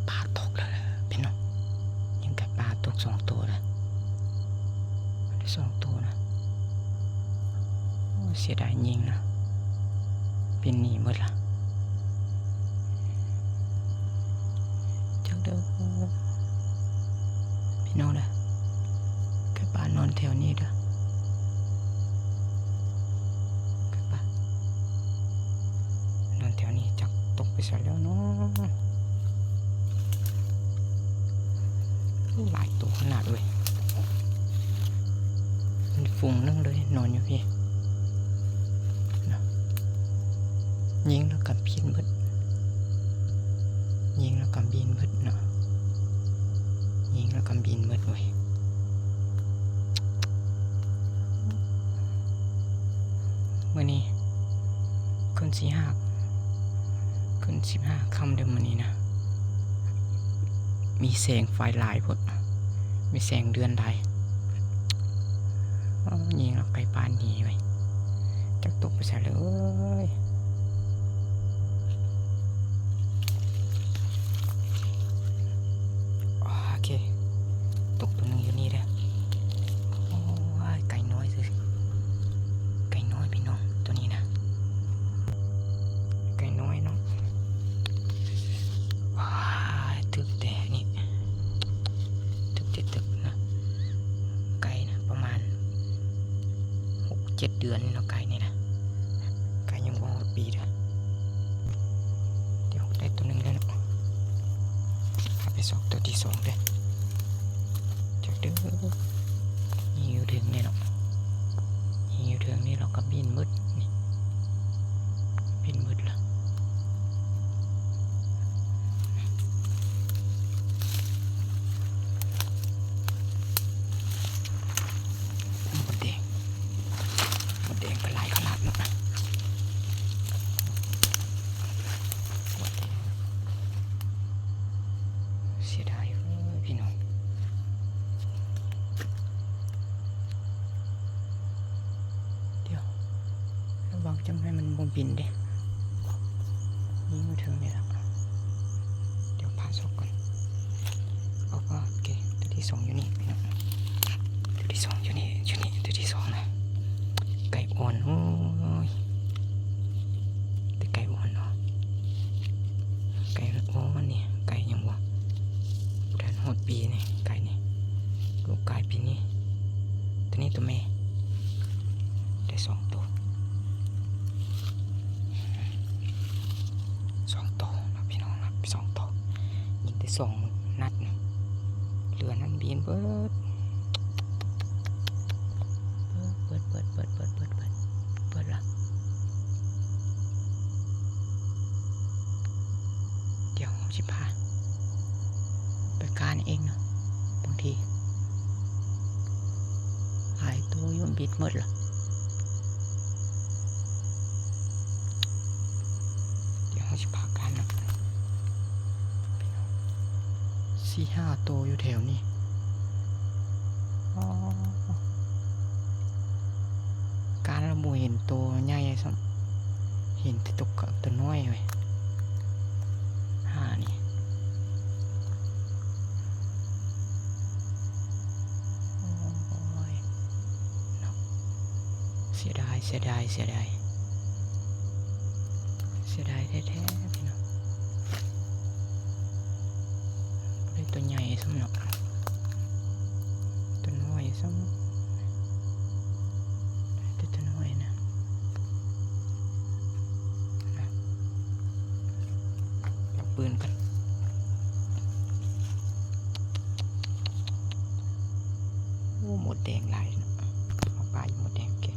ปลาตกแล้วพี่น้องยิงไก่ปลาตก2 ตัวเลยได้2 ตัวนะเสียดายยิงนะเป็นหนีหมดละจักเด้อพี่น้องเด้อไก่ปลานอนแถวนี้เด้อไก่ปลานอนแถวนี้จักตกไปซะแล้วเนาะหลายตัวขนาดเลยมันฟุ้งนึงเลยนอนอยู่พี่ยิงแล้วกับบินเบิดยิงแล้วกับบินเบิดเนาะยิงแล้วกับบินเบิดเว้ยเมื่อนี้ขึ้น15ค่ำเดือนมื้อนี้นะมีแสงไฟหลายพดมีแสงเดือนหลายยิงแล้วไกลปานหนีไว้จักตกไปซะเลยโอเคตกตัวนึงอยู่นี่เด้อโอ้ยไก่น้อยสิไก่น้อยพี่น้องตัวนี้นะไก่น้อยเนาะว้ายตึกแต่นี่ตึกนะไก่นะประมาณ6-7 เดือนนี่เนาะไก่นี่นะไก่ยังบ่ฮอดปีเด้อเดี๋ยวได้ตัวนึงแล้วเนาะไปสองตัวที่2เด้อจักเด้อนี่อยู่ถึงนี่เนาะนี่อยู่ถึงนี่เราก็บินมืดนี่บินมืดละหมดแดงก็หลายขนาดเนาะเสียดายพี่น้องเดี๋ยวระวังจังให้มันบนบินเด้ยิงมาถึงนี่แล้วเดี๋ยวพาซอกก่อนเอาก็โอเคตัวที่2อยู่นี่พี่น้องตัวที่2อยู่นี่ตัวที่2นะไก่อ่อนโอ้ยแต่ไก่อ่อนเนาะไก่อ่อนนี่ไก่ยังวะแทนหดปีนี่ไก่นี่ลูกไก่ปีนี้ตัวนี้ตัวแม่ได้2 ตัวนะพี่น้องนะ2 ตัวยิงได้2 นัดเรือนั้นบินเบิดละเดี๋ยวสิพาไปการเองเนาะบางทีหายตัวยุ่นบิดหมดละเดี๋ยวสิพาการเนาะ4-5 ตัวอยู่แถวนี้การระบุเห็นตัวใหญ่สัมเห็นแต่ตัวน้อยเลยนี่โอ้ยเสียดายแท้ๆพี่น้องได้ตัวใหญ่สัมเนาะตัวน้อยสัมตัวน้อยนะเอาปืนกันโอ้หมดแดงหลายเนาะเอาปลาอยู่หมดแดงเก็บ